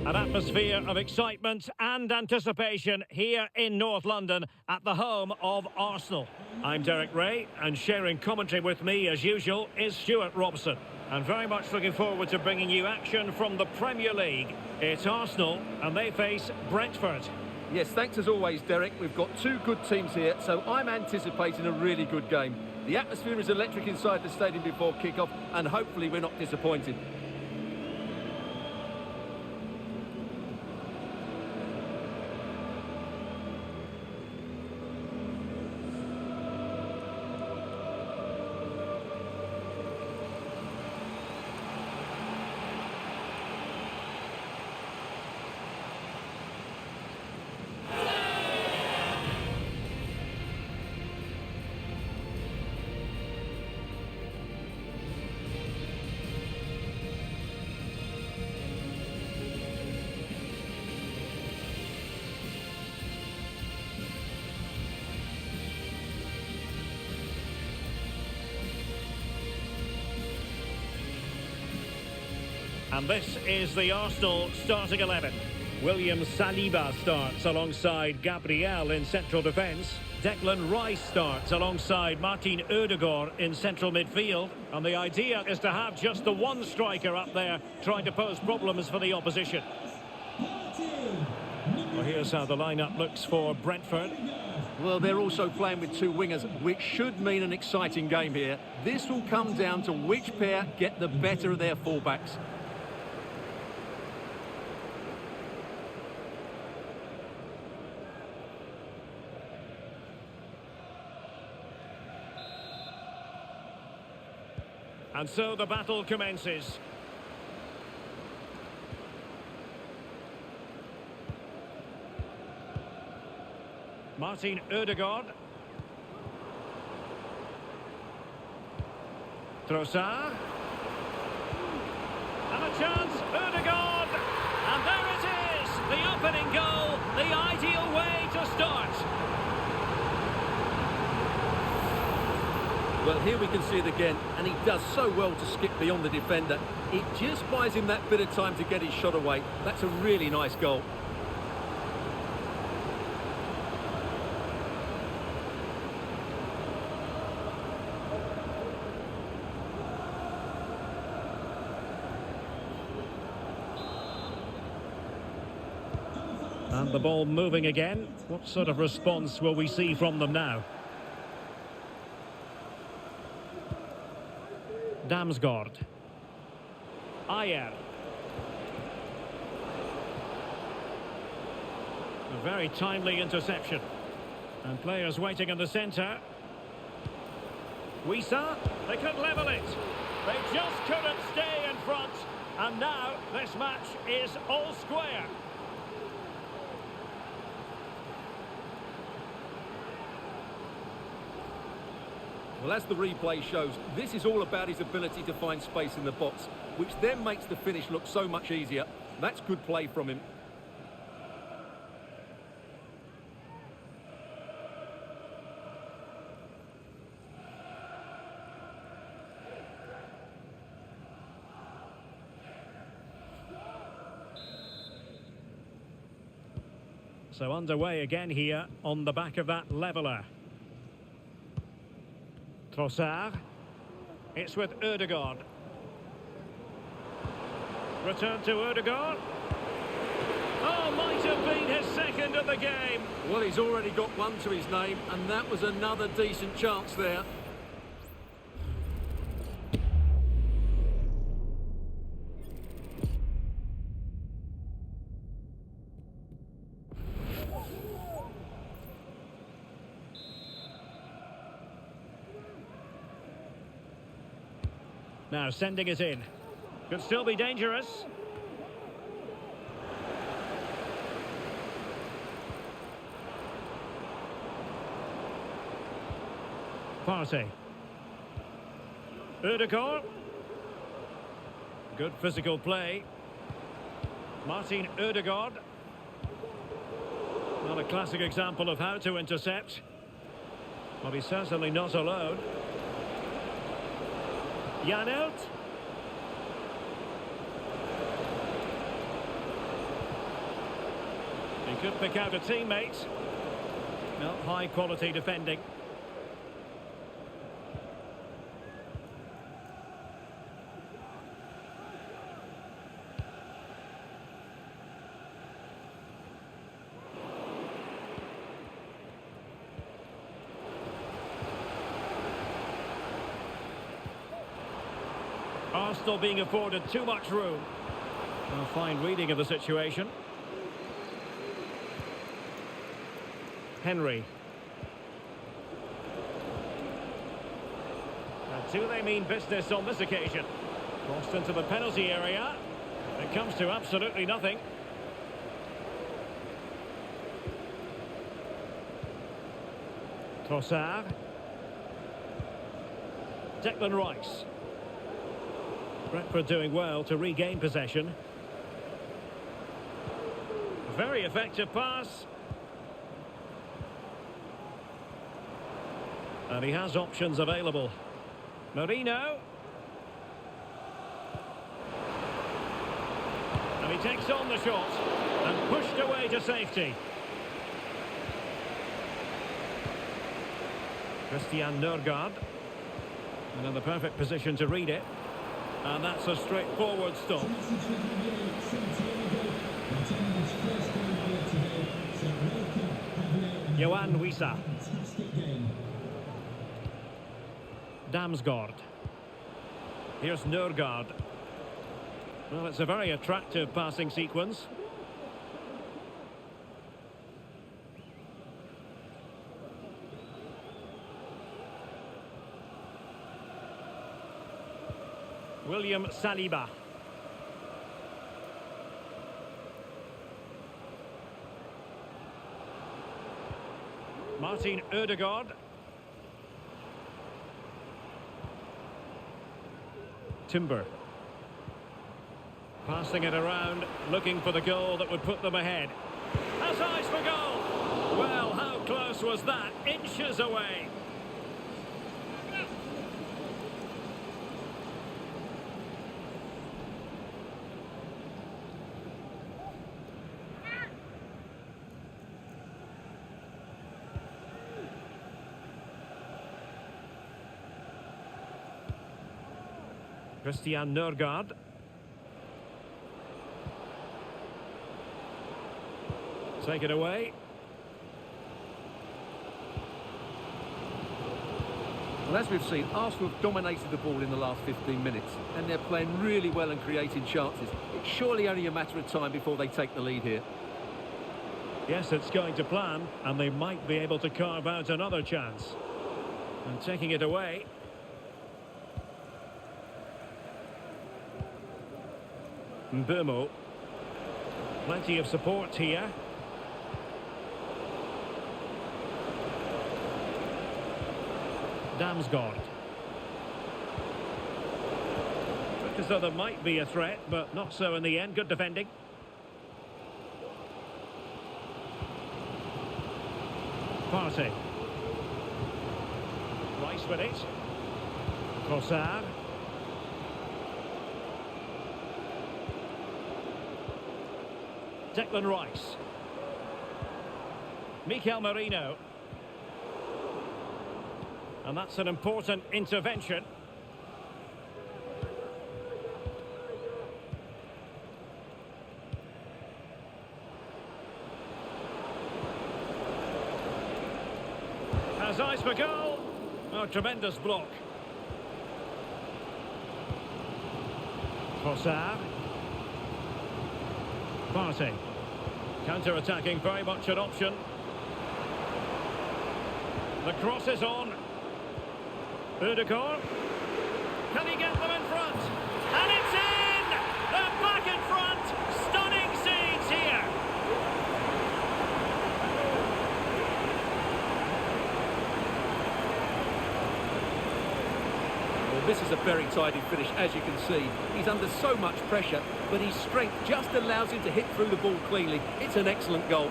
An atmosphere of excitement and anticipation here in North London at the home of Arsenal. I'm Derek Ray, and sharing commentary with me as usual is Stuart Robson. And very much looking forward to bringing you action from the Premier League. It's Arsenal and they face Brentford. Yes, thanks as always, Derek. We've got two good teams here, so I'm anticipating a really good game. The atmosphere is electric inside the stadium before kick-off, and hopefully we're not disappointed. And this is the Arsenal starting 11. William Saliba starts alongside Gabriel in central defence. Declan Rice starts alongside Martin Ødegaard in central midfield. And the idea is to have just the one striker up there trying to pose problems for the opposition. Well, here's how the lineup looks for Brentford. Well, they're also playing with two wingers, which should mean an exciting game here. This will come down to which pair get the better of their fullbacks. And so the battle commences. Martin Ødegaard. Trossard. And a chance, Ødegaard. And there it is, the opening goal, the ideal way to start. Well, here we can see it again, and he does so well to skip beyond the defender. It just buys him that bit of time to get his shot away. That's a really nice goal. And the ball moving again. What sort of response will we see from them now? Damsgaard. Ayer. A very timely interception. And players waiting in the centre. Wisa, they could level it. They just couldn't stay in front. And now this match is all square. Well, as the replay shows, this is all about his ability to find space in the box, which then makes the finish look so much easier. That's good play from him. So underway again here on the back of that leveller. Trossard. It's with Ødegaard. Return to Ødegaard. Oh, might have been his second of the game. Well, he's already got one to his name, and that was another decent chance there. Now sending it in. Could still be dangerous. Partey. Ødegaard. Good physical play. Martin Ødegaard. Not a classic example of how to intercept. Well, he's certainly not alone. Janelt. He could pick out a teammate. No, high quality defending. Arsenal being afforded too much room. A fine reading of the situation. Henry. And do they mean business on this occasion? Crossed into the penalty area. It comes to absolutely nothing. Trossard. Declan Rice. Brentford doing well to regain possession. A very effective pass. And he has options available. Marino. And he takes on the shot and pushed away to safety. Christian Nørgaard. And in the perfect position to read it. And that's a straightforward stop. Johan Wissa. Damsgaard. Here's Nørgaard. Well, it's a very attractive passing sequence. William Saliba. Martin Ødegaard. Timber. Passing it around, looking for the goal that would put them ahead. Has eyes for goal! Well, how close was that? Inches away. Christian Nørgaard. Take it away. Well, as we've seen, Arsenal have dominated the ball in the last 15 minutes, and they're playing really well and creating chances. It's surely only a matter of time before they take the lead here. Yes, it's going to plan, and they might be able to carve out another chance. And taking it away. Mbeumo. Plenty of support here. Damsgaard. Look as though there might be a threat, but not so in the end. Good defending. Partey. Rice with it. Trossard. Declan Rice. Mikel Merino. And that's an important intervention. Has eyes for goal. Oh, tremendous block. Trossard. Partey. Counter-attacking, very much an option. The cross is on. Ødegaard. Can he get them in front? And it's in! They're back in front! Stunning scenes here! Well, this is a very tidy finish, as you can see. He's under so much pressure, but his strength just allows him to hit through the ball cleanly. It's an excellent goal.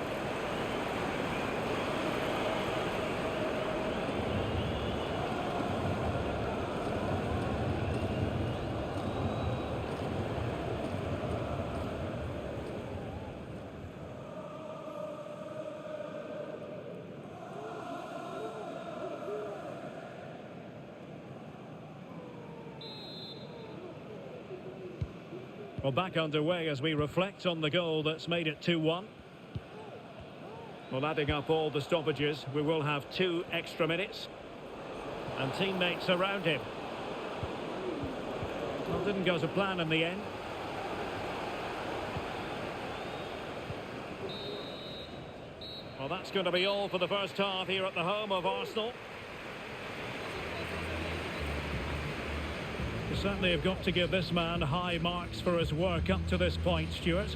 Well, back underway as we reflect on the goal that's made it 2-1. Well, adding up all the stoppages, we will have 2 extra minutes. And teammates around him. Well, didn't go to plan in the end. Well, that's going to be all for the first half here at the home of Arsenal. You certainly have got to give this man high marks for his work up to this point, Stuart.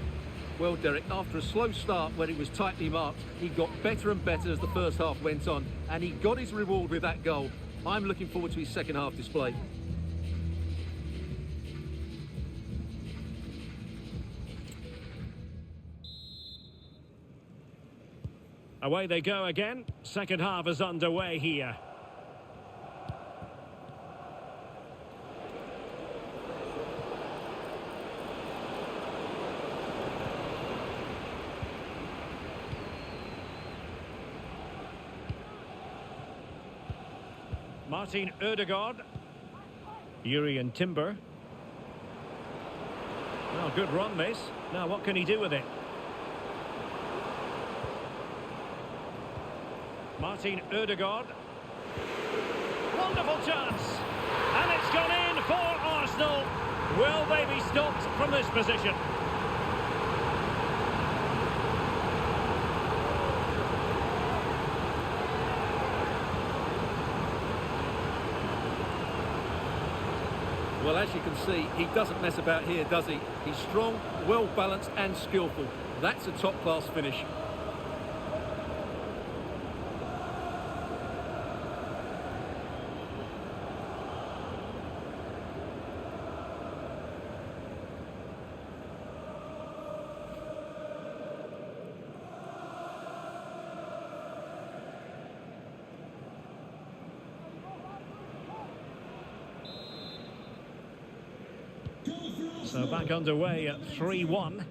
Well, Derek, after a slow start when it was tightly marked, he got better and better as the first half went on, and he got his reward with that goal. I'm looking forward to his second half display. Away they go again. Second half is underway here. Martin Ødegaard. Urian Timber. Oh, good run, this. Now, what can he do with it? Martin Ødegaard. Wonderful chance. And it's gone in for Arsenal. Will they be stopped from this position? Well, as you can see, he doesn't mess about here, does he? He's strong, well-balanced and skillful. That's a top-class finish. So back underway at 3-1.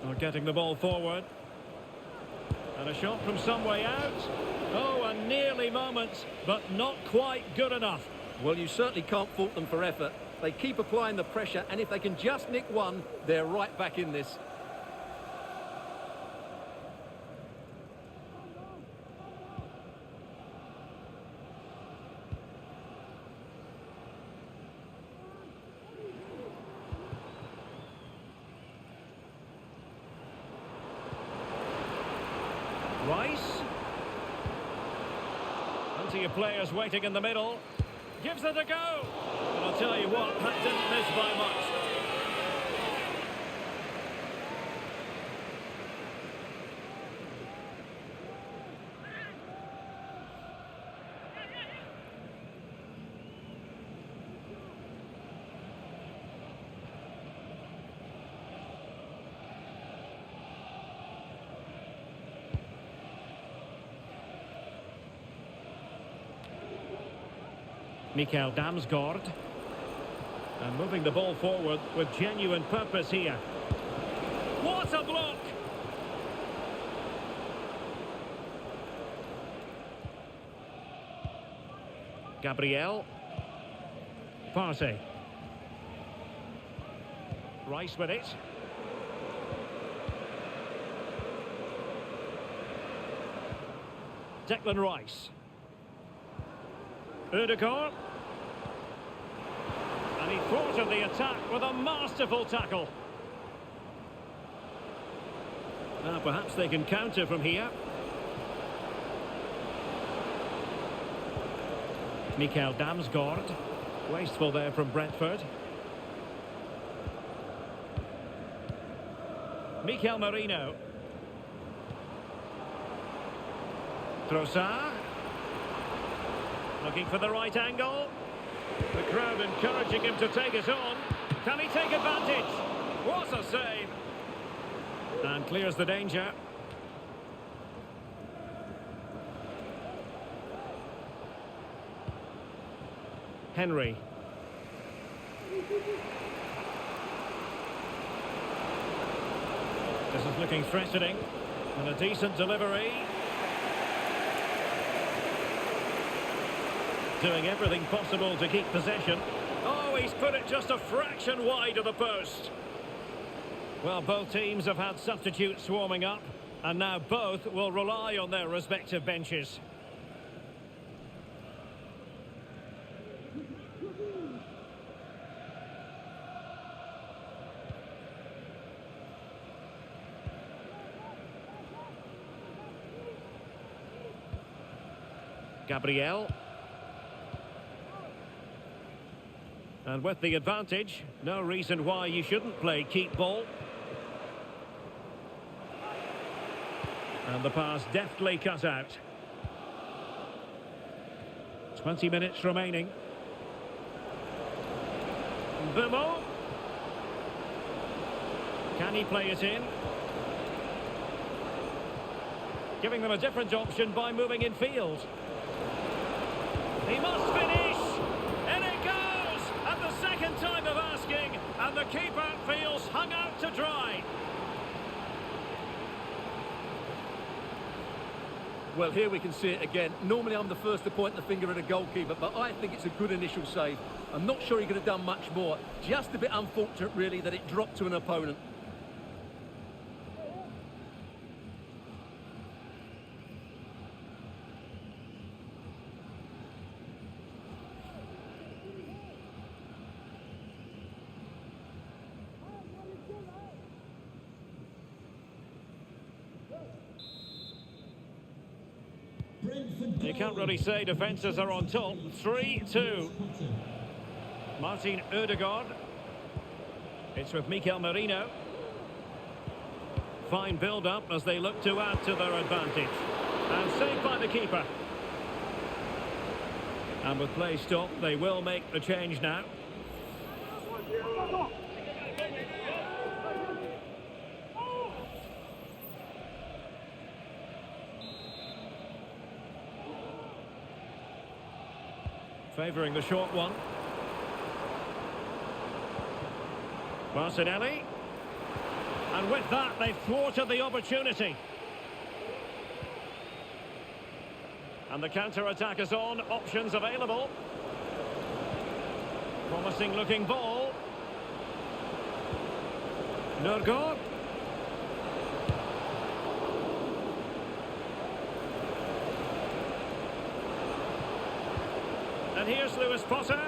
Well, getting the ball forward. And a shot from some way out. Oh, a nearly moment, but not quite good enough. Well, you certainly can't fault them for effort. They keep applying the pressure, and if they can just nick one, they're right back in this. Rice. Plenty of players waiting in the middle. Gives it a go. And I'll tell you what, that didn't miss by much. Mikael Damsgaard. And moving the ball forward with genuine purpose here. What a block! Gabriel. Partey. Rice with it. Declan Rice. Ødegaard. And he thwarted the attack with a masterful tackle. Now perhaps they can counter from here. Mikael Damsgaard. Wasteful there from Brentford. Mikel Merino. Trossard. Looking for the right angle. The crowd encouraging him to take it on. Can he take advantage? What a save! And clears the danger. Henry. This is looking threatening. And a decent delivery. doing everything possible to keep possession. Oh, he's put it just a fraction wide of the post. Well, both teams have had substitutes warming up, and now both will rely on their respective benches. Gabriel. And with the advantage, no reason why you shouldn't play keep ball. And the pass deftly cut out. 20 minutes remaining. Bimo. Can he play it in? Giving them a different option by moving in field. He must finish! And it goes! At the second time of asking, and the keeper feels hung out to dry. Well, here we can see it again. Normally I'm the first to point the finger at a goalkeeper, but I think it's a good initial save. I'm not sure he could have done much more. Just a bit unfortunate, really, that it dropped to an opponent. You can't really say defences are on top. 3-2. Martin Ødegaard. It's with Mikel Merino. Fine build-up as they look to add to their advantage. And saved by the keeper. And with play stopped, they will make the change now. Favouring the short one. Martinelli. And with that, they've thwarted the opportunity. And the counter-attack is on. Options available. Promising looking ball. Nørgaard. And here's Lewis Potter.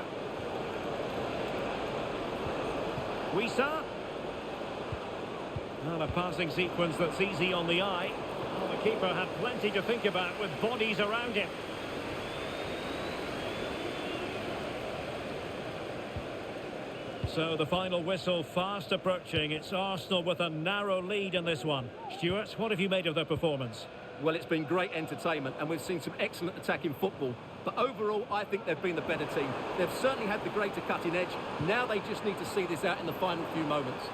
Wisa. And a passing sequence that's easy on the eye. Well, the keeper had plenty to think about with bodies around him. So the final whistle fast approaching. It's Arsenal with a narrow lead in this one. Stuart, what have you made of their performance? Well, it's been great entertainment, and we've seen some excellent attacking football. But overall, I think they've been the better team. They've certainly had the greater cutting edge. Now they just need to see this out in the final few moments.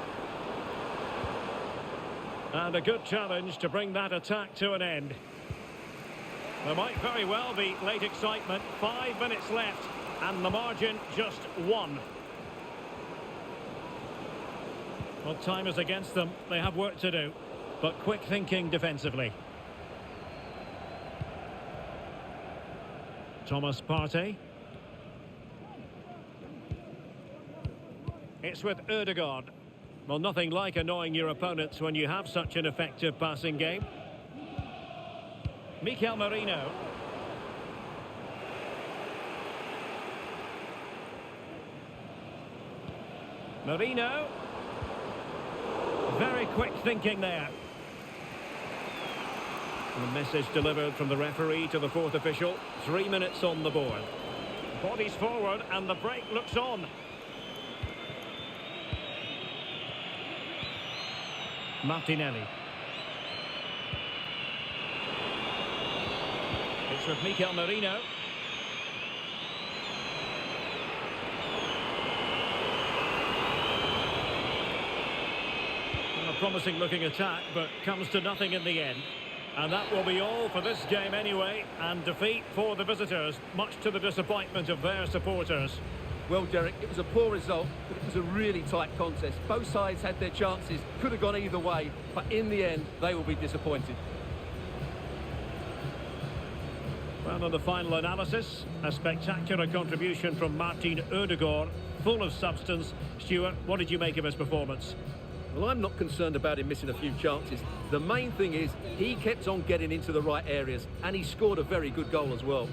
And a good challenge to bring that attack to an end. There might very well be late excitement. 5 minutes left, and the margin just 1. Well, time is against them. They have work to do, but quick thinking defensively. Thomas Partey. It's with Ødegaard. Well, nothing like annoying your opponents when you have such an effective passing game. Mikel Merino. Merino. Very quick thinking there. And a message delivered from the referee to the fourth official. 3 minutes on the board. Bodies forward and the break looks on. Martinelli. It's with Mikel Merino. A promising looking attack, but comes to nothing in the end. And that will be all for this game anyway, and defeat for the visitors, much to the disappointment of their supporters. Well, Derek, it was a poor result, but it was a really tight contest. Both sides had their chances, could have gone either way, but in the end, they will be disappointed. Well, on the final analysis, a spectacular contribution from Martin Odegaard, full of substance. Stuart, what did you make of his performance? Well, I'm not concerned about him missing a few chances. The main thing is he kept on getting into the right areas and he scored a very good goal as well.